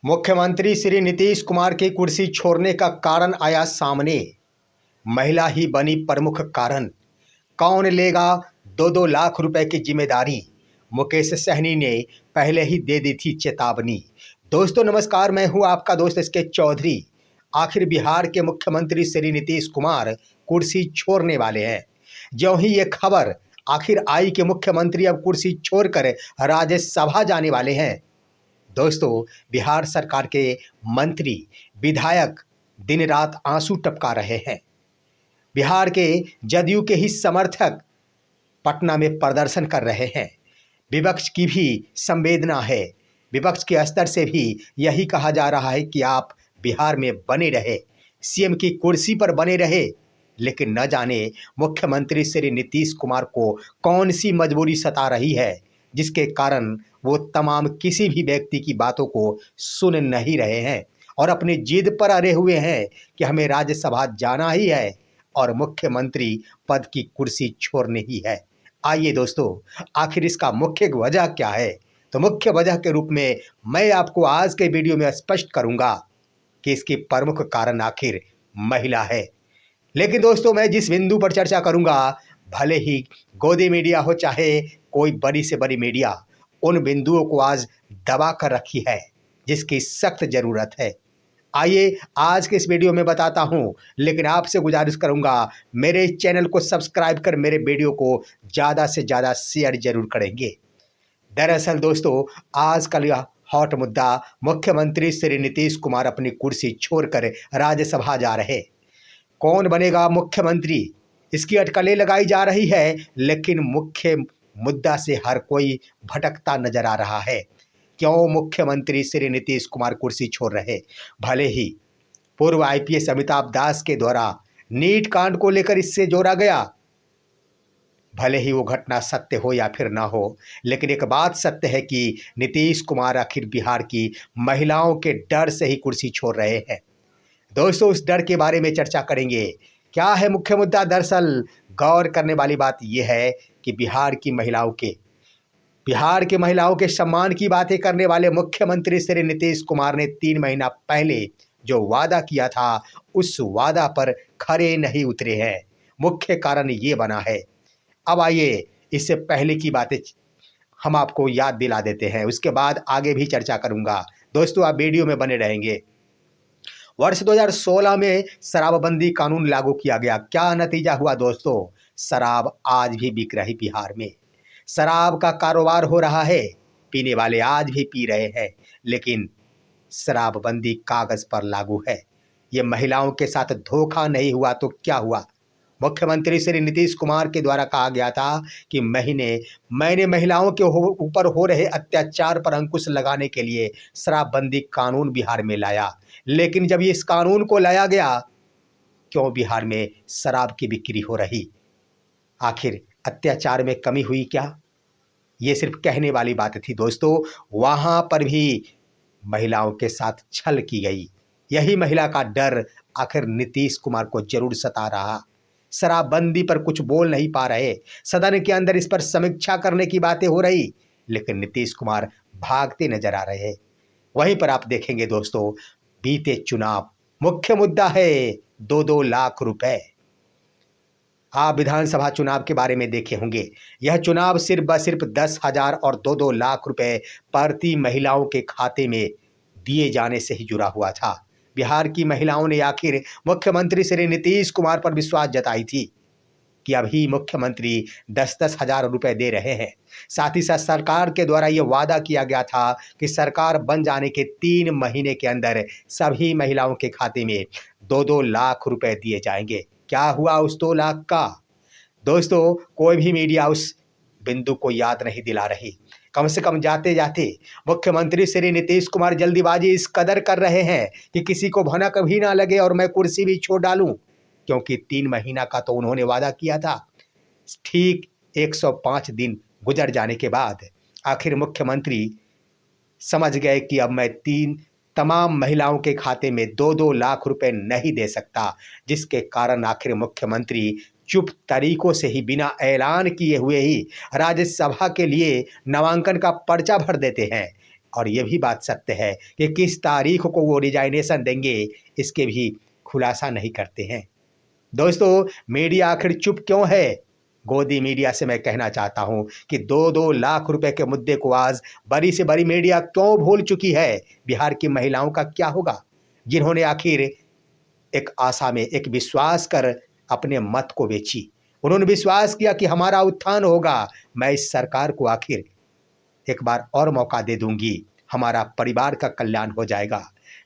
मुख्यमंत्री श्री नीतीश कुमार की कुर्सी छोड़ने का कारण आया सामने। महिला ही बनी प्रमुख कारण। कौन लेगा 2-2 लाख रुपए की जिम्मेदारी? मुकेश सहनी ने पहले ही दे दी थी चेतावनी। दोस्तों नमस्कार, मैं हूं आपका दोस्त एसके चौधरी। आखिर बिहार के मुख्यमंत्री श्री नीतीश कुमार कुर्सी छोड़ने वाले हैं। ज्यों ही ये खबर आखिर आई कि मुख्यमंत्री अब कुर्सी छोड़कर राज्यसभा जाने वाले हैं, दोस्तों बिहार सरकार के मंत्री विधायक दिन रात आंसू टपका रहे हैं। बिहार के जदयू के ही समर्थक पटना में प्रदर्शन कर रहे हैं। विपक्ष की भी संवेदना है। विपक्ष के स्तर से भी यही कहा जा रहा है कि आप बिहार में बने रहे, सीएम की कुर्सी पर बने रहे, लेकिन न जाने मुख्यमंत्री श्री नीतीश कुमार को कौन सी मजबूरी सता रही है जिसके कारण वो तमाम किसी भी व्यक्ति की बातों को सुन नहीं रहे हैं और अपनी जिद पर अड़े हुए हैं कि हमें राज्यसभा जाना ही है और मुख्यमंत्री पद की कुर्सी छोड़नी ही है। आइए दोस्तों, आखिर इसका मुख्य वजह क्या है? तो मुख्य वजह के रूप में मैं आपको आज के वीडियो में स्पष्ट करूंगा कि इसकी प्रमुख कारण आखिर महिला है। लेकिन दोस्तों, मैं जिस बिंदु पर चर्चा करूंगा, भले ही गोदी मीडिया हो चाहे कोई बड़ी से बड़ी मीडिया, उन बिंदुओं को आज दबा कर रखी है जिसकी सख्त जरूरत है। आइए आज के इस वीडियो में बताता हूं, लेकिन आपसे गुजारिश करूंगा मेरे इस चैनल को सब्सक्राइब कर मेरे वीडियो को ज़्यादा से ज़्यादा शेयर जरूर करेंगे। दरअसल दोस्तों, आज का यह हॉट मुद्दा, मुख्यमंत्री श्री नीतीश कुमार अपनी कुर्सी छोड़कर राज्यसभा जा रहे। कौन बनेगा मुख्यमंत्री, इसकी अटकलें लगाई जा रही है, लेकिन मुख्य मुद्दा से हर कोई भटकता नजर आ रहा है। क्यों मुख्यमंत्री श्री नीतीश कुमार कुर्सी छोड़ रहे? भले ही पूर्व आईपीएस अमिताभ दास के द्वारा नीट कांड को लेकर इससे जोड़ा गया, भले ही वो घटना सत्य हो या फिर ना हो, लेकिन एक बात सत्य है कि नीतीश कुमार आखिर बिहार की महिलाओं के डर से ही कुर्सी छोड़ रहे हैं। दोस्तों, उस डर के बारे में चर्चा करेंगे। क्या है मुख्य मुद्दा? दरअसल गौर करने वाली बात यह है कि बिहार के महिलाओं के सम्मान की बातें करने वाले मुख्यमंत्री श्री नीतीश कुमार ने 3 महीना पहले जो वादा किया था, उस वादा पर खरे नहीं उतरे हैं। मुख्य कारण ये बना है। अब आइए इससे पहले की बातें हम आपको याद दिला देते हैं, उसके बाद आगे भी चर्चा करूंगा। दोस्तों, आप वीडियो में बने रहेंगे। वर्ष 2016 में शराबबंदी कानून लागू किया गया। क्या नतीजा हुआ दोस्तों? शराब आज भी बिक रही बिहार में। शराब का कारोबार हो रहा है, पीने वाले आज भी पी रहे हैं, लेकिन शराबबंदी कागज पर लागू है। ये महिलाओं के साथ धोखा नहीं हुआ तो क्या हुआ? मुख्यमंत्री श्री नीतीश कुमार के द्वारा कहा गया था कि मैंने महिलाओं के ऊपर हो रहे अत्याचार पर अंकुश लगाने के लिए शराबबंदी कानून बिहार में लाया। लेकिन जब इस कानून को लाया गया, क्यों बिहार में शराब की बिक्री हो रही? आखिर अत्याचार में कमी हुई क्या? ये सिर्फ कहने वाली बात थी दोस्तों। वहां पर भी महिलाओं के साथ छल की गई। यही महिला का डर आखिर नीतीश कुमार को जरूर सता रहा। शराबबंदी पर कुछ बोल नहीं पा रहे, सदन के अंदर इस पर समीक्षा करने की बातें हो रही, लेकिन नीतीश कुमार भागते नजर आ रहे। वहीं पर आप देखेंगे दोस्तों, बीते चुनाव, मुख्य मुद्दा है 2-2 लाख रुपए। आप विधानसभा चुनाव के बारे में देखे होंगे। यह चुनाव सिर्फ 10,000 और 2-2 लाख रुपए प्रति महिलाओं के खाते में दिए जाने से ही जुड़ा हुआ था। बिहार की महिलाओं ने आखिर मुख्यमंत्री श्री नीतीश कुमार पर विश्वास जताई थी कि अभी मुख्यमंत्री 10-10 हजार रुपए दे रहे हैं। साथ ही साथ सरकार के द्वारा यह वादा किया गया था कि सरकार बन जाने के 3 महीने के अंदर सभी महिलाओं के खाते में 2-2 लाख रुपए दिए जाएंगे। क्या हुआ उस 2 लाख का? दोस्तों, कोई भी मीडिया उस बिंदु को याद नहीं दिला रही। कम से कम जाते जाते मुख्यमंत्री श्री नीतीश कुमार जल्दीबाजी इस कदर कर रहे हैं कि किसी को भनक भी ना लगे और मैं कुर्सी भी छोड़ डालूं, क्योंकि 3 महीना का तो उन्होंने वादा किया था। ठीक 105 दिन गुजर जाने के बाद आखिर मुख्यमंत्री समझ गए कि अब मैं तमाम महिलाओं के खाते में 2-2 लाख रुपए नहीं दे सकता, जिसके कारण आखिर मुख्यमंत्री चुप तरीकों से ही बिना ऐलान किए हुए ही राज्यसभा के लिए नामांकन का पर्चा भर देते हैं और ये भी बात सत्य है कि किस तारीख को वो रिजाइनेशन देंगे, इसके भी खुलासा नहीं करते हैं। दोस्तों, मीडिया आखिर चुप क्यों है? गोदी मीडिया से मैं कहना चाहता हूं कि 2-2 लाख रुपए के मुद्दे को आज बड़ी से बड़ी मीडिया क्यों भूल चुकी है? बिहार की महिलाओं का क्या होगा, जिन्होंने आखिर एक आशा में, एक विश्वास कर अपने मत को बेची। उन्होंने विश्वास किया कि हमारा उत्थान होगा, मैं इस सरकार को आखिर एक बार और मौका दे दूंगी, हमारा परिवार का कल्याण हो जाएगा,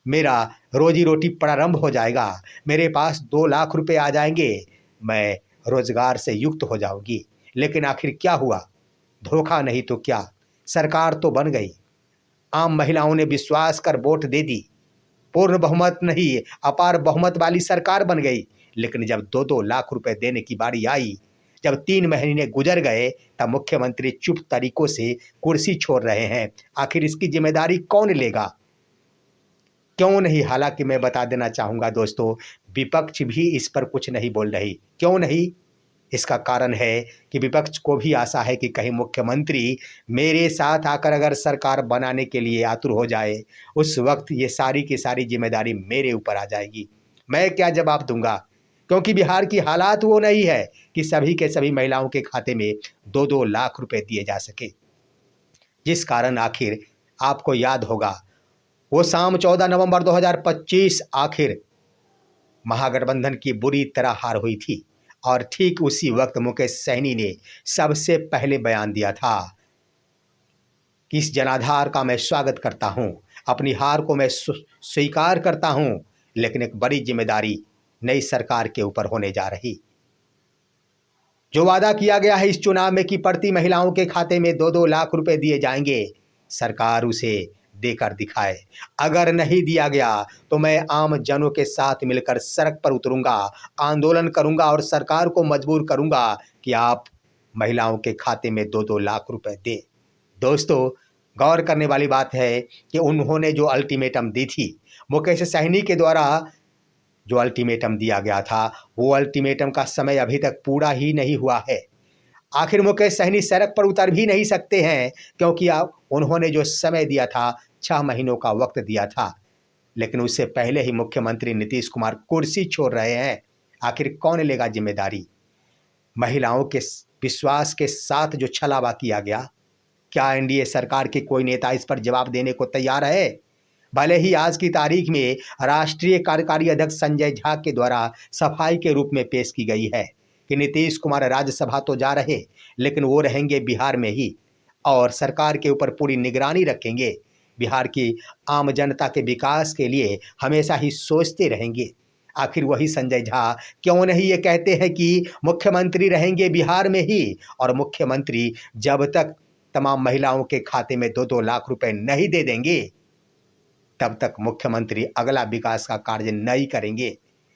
मेरा रोजी रोटी प्रारंभ हो जाएगा, मेरे पास 2 लाख रुपए आ जाएंगे, मैं रोजगार से युक्त हो जाऊंगी। लेकिन आखिर क्या हुआ? धोखा नहीं तो क्या, सरकार तो बन गई, आम महिलाओं ने विश्वास कर वोट दे दी, पूर्ण बहुमत नहीं अपार बहुमत वाली सरकार बन गई। लेकिन जब 2-2 लाख रुपए देने की बारी आई, जब 3 महीने गुजर गए, तब मुख्यमंत्री चुप तरीकों से कुर्सी छोड़ रहे हैं। आखिर इसकी जिम्मेदारी कौन लेगा? क्यों नहीं? हालांकि मैं बता देना चाहूंगा दोस्तों, विपक्ष भी इस पर कुछ नहीं बोल रही। क्यों नहीं? इसका कारण है कि विपक्ष को भी आशा है कि कहीं मुख्यमंत्री मेरे साथ आकर अगर सरकार बनाने के लिए आतुर हो जाए, उस वक्त ये सारी की सारी जिम्मेदारी मेरे ऊपर आ जाएगी। मैं क्या जवाब दूंगा? क्योंकि बिहार की हालात वो नहीं है कि सभी के सभी महिलाओं के खाते में 2-2 लाख रुपए दिए जा सके। जिस कारण आखिर आपको याद होगा, वो शाम 14 नवंबर 2025 आखिर महागठबंधन की बुरी तरह हार हुई थी। और ठीक उसी वक्त मुकेश सहनी ने सबसे पहले बयान दिया था कि इस जनाधार का मैं स्वागत करता हूं, अपनी हार को मैं स्वीकार करता हूं, लेकिन एक बड़ी जिम्मेदारी नई सरकार के ऊपर होने जा रही। जो वादा किया गया है इस चुनाव में कि प्रति महिलाओं के खाते में 2-2 लाख रुपए दिए जाएंगे, सरकार उसे देकर दिखाए। अगर नहीं दिया गया तो मैं आम जनों के साथ मिलकर सड़क पर उतरूंगा, आंदोलन करूंगा और सरकार को मजबूर करूंगा कि आप महिलाओं के खाते में 2-2 लाख रुपए दें। दोस्तों, गौर करने वाली बात है कि उन्होंने जो अल्टीमेटम दी थी, मुकेश सहनी के द्वारा जो अल्टीमेटम दिया गया था, वो अल्टीमेटम का समय अभी तक पूरा ही नहीं हुआ है। आखिर मुकेश सहनी सड़क पर उतर भी नहीं सकते हैं, क्योंकि उन्होंने जो समय दिया था, 6 महीनों का वक्त दिया था। लेकिन उससे पहले ही मुख्यमंत्री नीतीश कुमार कुर्सी छोड़ रहे हैं। आखिर कौन लेगा जिम्मेदारी? महिलाओं के विश्वास के साथ जो छलावा किया गया, क्या एनडीए सरकार के कोई नेता इस पर जवाब देने को तैयार है? भले ही आज की तारीख में राष्ट्रीय कार्यकारी अध्यक्ष संजय झा के द्वारा सफाई के रूप में पेश की गई है कि नीतीश कुमार राज्यसभा तो जा रहे, लेकिन वो रहेंगे बिहार में ही और सरकार के ऊपर पूरी निगरानी रखेंगे, बिहार की आम जनता के विकास के लिए हमेशा ही सोचते रहेंगे। आखिर वही संजय झा क्यों नहीं ये कहते हैं कि मुख्यमंत्री रहेंगे बिहार में ही, और मुख्यमंत्री जब तक तमाम महिलाओं के खाते में 2-2 लाख रुपए नहीं दे देंगे, तब तक मुख्यमंत्री अगला विकास का कार्य नहीं करेंगे।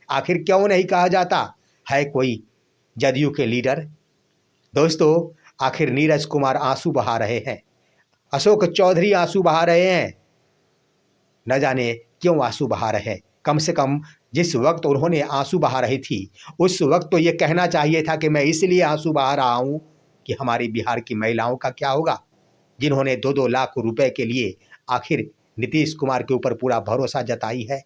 आखिर क्यों नहीं कहा जाता है कोई जदयू के लीडर? दोस्तों, आखिर नीरज कुमार आंसू बहा रहे हैं, अशोक चौधरी आंसू बहा रहे हैं, न जाने क्यों आंसू बहा रहे हैं। कम से कम जिस वक्त उन्होंने आंसू बहा रही थी, उस वक्त तो ये कहना चाहिए था कि मैं इसलिए आंसू बहा रहा हूं कि हमारी बिहार की महिलाओं का क्या होगा, जिन्होंने 2-2 लाख रुपए के लिए आखिर नीतीश कुमार के ऊपर पूरा भरोसा जताई है।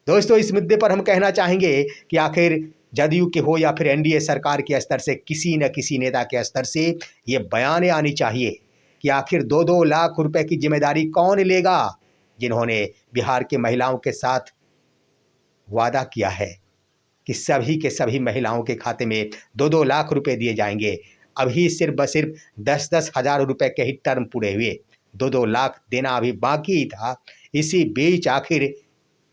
दोस्तों, इस मुद्दे पर हम कहना चाहेंगे कि आखिर जदयू के हो या फिर एनडीए सरकार के स्तर से किसी न किसी नेता के स्तर से ये बयानें आनी चाहिए कि आखिर 2-2 लाख रुपए की जिम्मेदारी कौन लेगा, जिन्होंने बिहार के महिलाओं के साथ वादा किया है कि सभी के सभी महिलाओं के खाते में 2-2 लाख रुपए दिए जाएंगे। अभी सिर्फ 10-10 हज़ार रुपए के ही टर्म पूरे हुए, 2-2 लाख देना अभी बाकी ही था। इसी बीच आखिर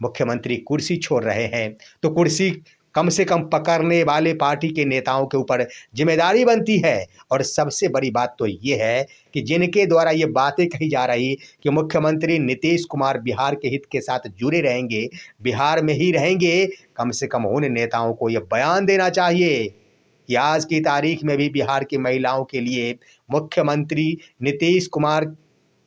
मुख्यमंत्री कुर्सी छोड़ रहे हैं, तो कुर्सी कम से कम पकड़ने वाले पार्टी के नेताओं के ऊपर जिम्मेदारी बनती है। और सबसे बड़ी बात तो ये है कि जिनके द्वारा ये बातें कही जा रही कि मुख्यमंत्री नीतीश कुमार बिहार के हित के साथ जुड़े रहेंगे, बिहार में ही रहेंगे, कम से कम उन नेताओं को ये बयान देना चाहिए कि आज की तारीख में भी बिहार की महिलाओं के लिए मुख्यमंत्री नीतीश कुमार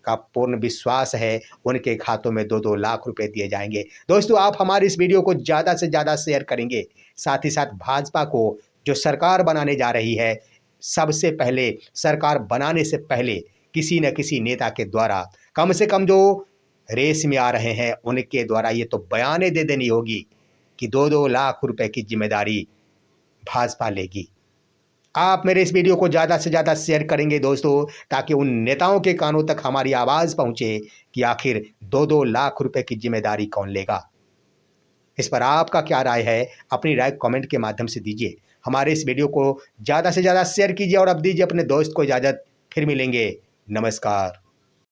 का पूर्ण विश्वास है, उनके खातों में 2-2 लाख रुपए दिए जाएंगे। दोस्तों, आप हमारी इस वीडियो को ज़्यादा से ज़्यादा शेयर करेंगे, साथ ही साथ भाजपा को जो सरकार बनाने जा रही है, सबसे पहले सरकार बनाने से पहले किसी न किसी नेता के द्वारा कम से कम जो रेस में आ रहे हैं उनके द्वारा ये तो बयाने दे देनी होगी कि 2-2 लाख रुपए की जिम्मेदारी भाजपा लेगी। आप मेरे इस वीडियो को ज़्यादा से ज़्यादा शेयर करेंगे दोस्तों, ताकि उन नेताओं के कानों तक हमारी आवाज़ पहुंचे कि आखिर 2-2 लाख रुपए की जिम्मेदारी कौन लेगा। इस पर आपका क्या राय है? अपनी राय कमेंट के माध्यम से दीजिए। हमारे इस वीडियो को ज़्यादा से ज़्यादा शेयर कीजिए और अब दीजिए अपने दोस्त को इजाज़त। फिर मिलेंगे। नमस्कार।